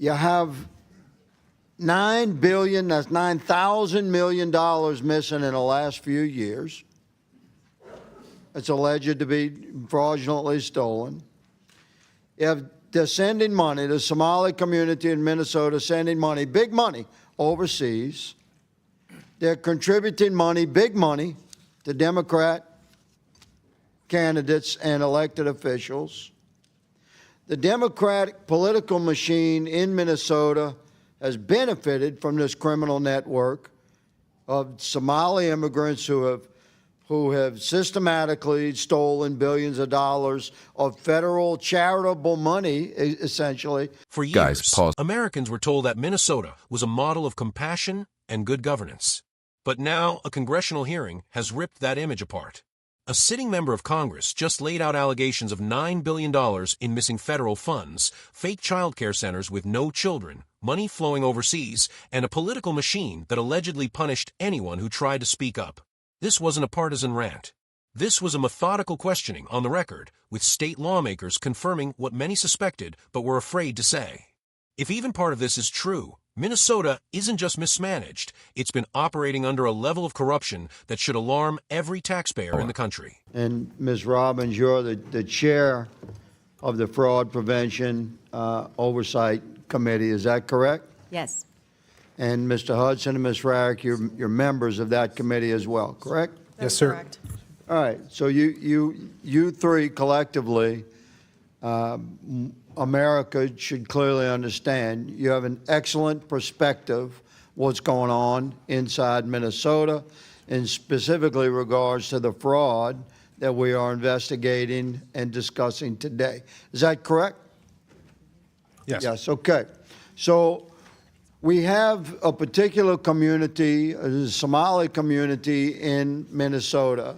You have $9 billion, that's $9,000 million missing in the last few years. It's alleged to be fraudulently stolen. You have they're sending money, the Somali community in Minnesota sending money, big money, overseas. They're contributing money, big money, to Democrat candidates and elected officials. The Democratic political machine in Minnesota has benefited from this criminal network of Somali immigrants who have systematically stolen billions of dollars of federal charitable money, essentially. For years, Americans were told that Minnesota was a model of compassion and good governance. But now a congressional hearing has ripped that image apart. A sitting member of Congress just laid out allegations of $9 billion in missing federal funds, fake childcare centers with no children, money flowing overseas, and a political machine that allegedly punished anyone who tried to speak up. This wasn't a partisan rant. This was a methodical questioning on the record, with state lawmakers confirming what many suspected but were afraid to say. If even part of this is true, Minnesota isn't just mismanaged, it's been operating under a level of corruption that should alarm every taxpayer in the country. And Ms. Robbins, you're the chair of the Fraud Prevention Oversight Committee, is that correct? Yes. And Mr. Hudson and Ms. Rarick, you're members of that committee as well, correct? Yes, sir. Correct. All right, so you three collectively, America should clearly understand you have an excellent perspective what's going on inside Minnesota, in specifically regards to the fraud that we are investigating and discussing today. Is that correct? Yes. Yes, okay. So we have a particular community, a Somali community in Minnesota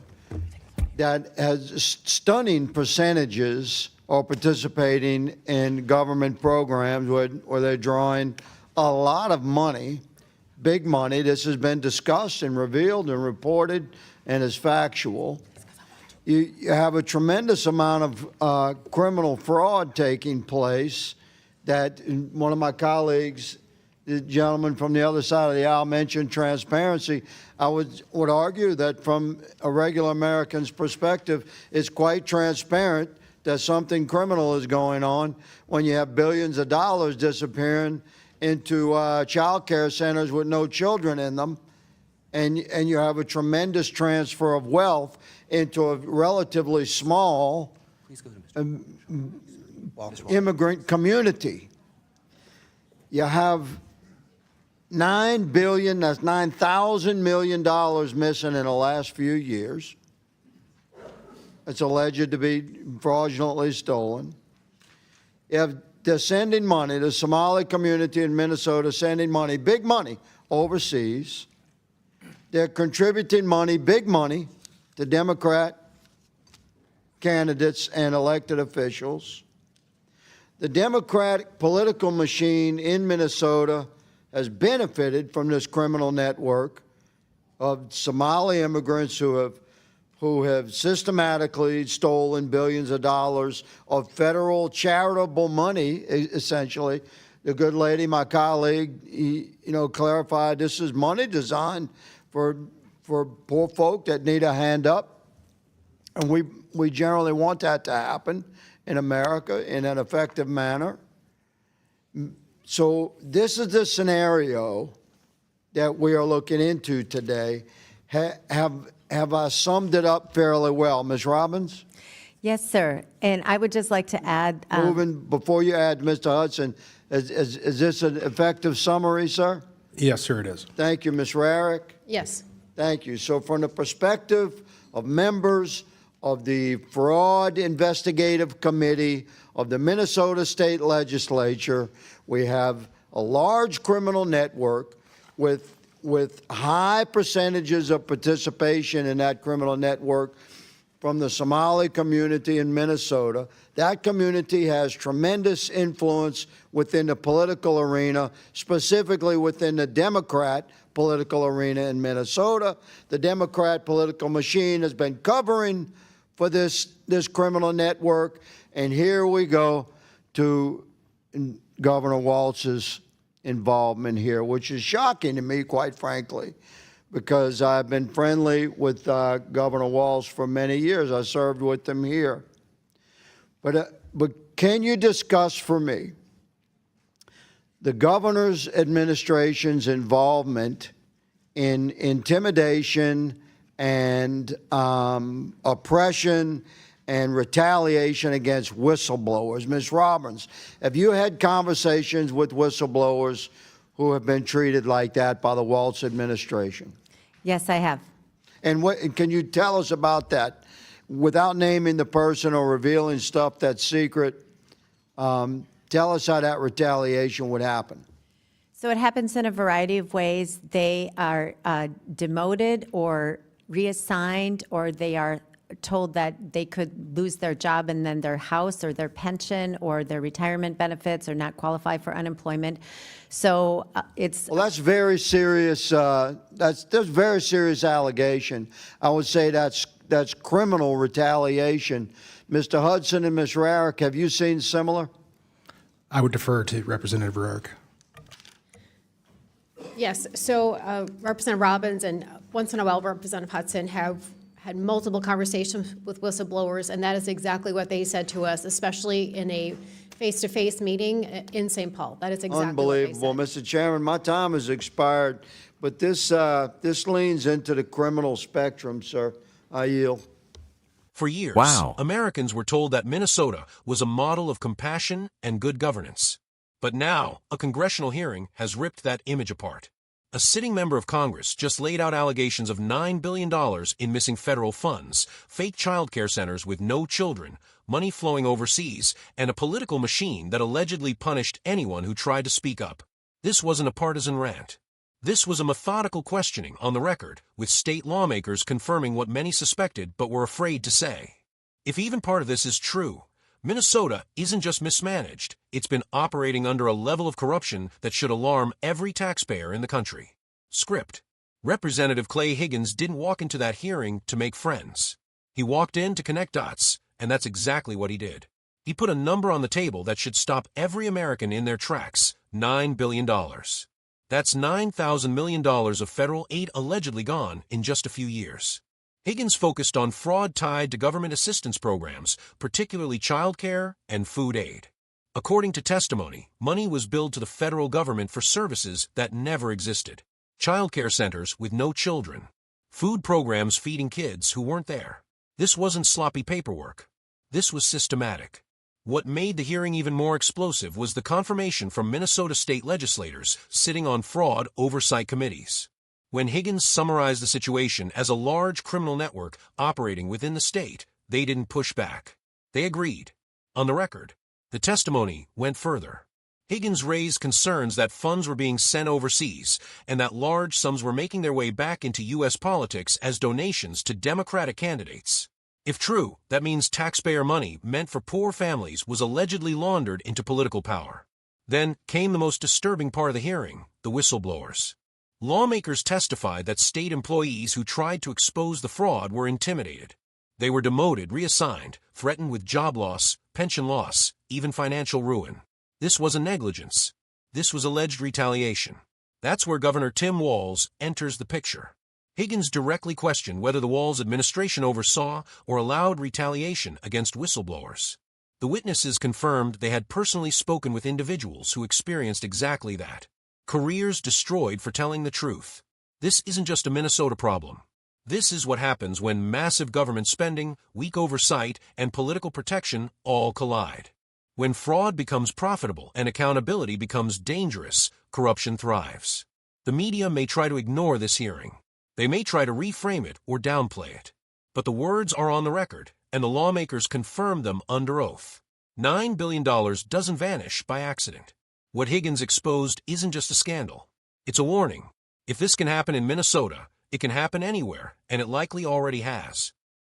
that has stunning percentages are participating in government programs where they're drawing a lot of money, big money. This has been discussed and revealed and reported and is factual. You have a tremendous amount of criminal fraud taking place that one of my colleagues, the gentleman from the other side of the aisle, mentioned transparency. I would argue that from a regular American's perspective, it's quite transparent that something criminal is going on when you have billions of dollars disappearing into child care centers with no children in them, and you have a tremendous transfer of wealth into a relatively small immigrant community. You have $9 billion, that's $9,000 million missing in the last few years. It's alleged to be fraudulently stolen. They're sending money, the Somali community in Minnesota sending money, big money, overseas. They're contributing money, big money, to Democrat candidates and elected officials. The Democratic political machine in Minnesota has benefited from this criminal network of Somali immigrants who have systematically stolen billions of dollars of federal charitable money, essentially. The good lady, my colleague, clarified this is money designed for poor folk that need a hand up. And we generally want that to happen in America in an effective manner. So this is the scenario that we are looking into today. Have I summed it up fairly well, Ms. Robbins? Yes, sir. And I would just like to add. Before you add, Mr. Hudson, is this an effective summary, sir? Yes, sir, it is. Thank you, Ms. Rarick. Yes. Thank you. So from the perspective of members of the Fraud Investigative Committee of the Minnesota State Legislature, we have a large criminal network with high percentages of participation in that criminal network from the Somali community in Minnesota. That community has tremendous influence within the political arena, specifically within the Democrat political arena in Minnesota. The Democrat political machine has been covering for this criminal network, and here we go to Governor Walz's involvement here, which is shocking to me, quite frankly, because I've been friendly with Governor Walz for many years. I served with him here. But can you discuss for me the governor's administration's involvement in intimidation and oppression and retaliation against whistleblowers? Ms. Robbins, have you had conversations with whistleblowers who have been treated like that by the Walz administration? Yes, I have. And can you tell us about that without naming the person or revealing stuff that's secret? Tell us how that retaliation would happen. So it happens in a variety of ways. They are demoted or reassigned, or they are told that they could lose their job and then their house or their pension or their retirement benefits or not qualify for unemployment. So it's... Well, that's very serious. That's very serious allegation. I would say that's criminal retaliation. Mr. Hudson and Ms. Rarick, have you seen similar? I would defer to Representative Rarick. Yes, so Representative Robbins and once in a while Representative Hudson have had multiple conversations with whistleblowers, and that is exactly what they said to us, especially in a face-to-face meeting in St. Paul. That is exactly Unbelievable. what they said. Mr. Chairman, my time has expired, but this leans into the criminal spectrum, sir. I yield. For years, Wow. Americans were told that Minnesota was a model of compassion and good governance. But now, a congressional hearing has ripped that image apart. A sitting member of Congress just laid out allegations of $9 billion in missing federal funds, fake childcare centers with no children, money flowing overseas, and a political machine that allegedly punished anyone who tried to speak up. This wasn't a partisan rant. This was a methodical questioning on the record, with state lawmakers confirming what many suspected but were afraid to say. If even part of this is true, Minnesota isn't just mismanaged, it's been operating under a level of corruption that should alarm every taxpayer in the country. Script. Representative Clay Higgins didn't walk into that hearing to make friends. He walked in to connect dots, and that's exactly what he did. He put a number on the table that should stop every American in their tracks: $9 billion. That's $9,000 million of federal aid allegedly gone in just a few years. Higgins focused on fraud tied to government assistance programs, particularly childcare and food aid. According to testimony, money was billed to the federal government for services that never existed. Childcare centers with no children. Food programs feeding kids who weren't there. This wasn't sloppy paperwork. This was systematic. What made the hearing even more explosive was the confirmation from Minnesota state legislators sitting on fraud oversight committees. When Higgins summarized the situation as a large criminal network operating within the state, they didn't push back. They agreed. On the record, the testimony went further. Higgins raised concerns that funds were being sent overseas and that large sums were making their way back into U.S. politics as donations to Democratic candidates. If true, that means taxpayer money meant for poor families was allegedly laundered into political power. Then came the most disturbing part of the hearing: the whistleblowers. Lawmakers testified that state employees who tried to expose the fraud were intimidated. They were demoted, reassigned, threatened with job loss, pension loss, even financial ruin. This wasn't negligence. This was alleged retaliation. That's where Governor Tim Walz enters the picture. Higgins directly questioned whether the Walz administration oversaw or allowed retaliation against whistleblowers. The witnesses confirmed they had personally spoken with individuals who experienced exactly that. Careers destroyed for telling the truth. This isn't just a Minnesota problem. This is what happens when massive government spending, weak oversight, and political protection all collide. When fraud becomes profitable and accountability becomes dangerous, corruption thrives. The media may try to ignore this hearing. They may try to reframe it or downplay it. But the words are on the record, and the lawmakers confirmed them under oath. $9 billion doesn't vanish by accident. What Higgins exposed isn't just a scandal. It's a warning. If this can happen in Minnesota, it can happen anywhere, and it likely already has.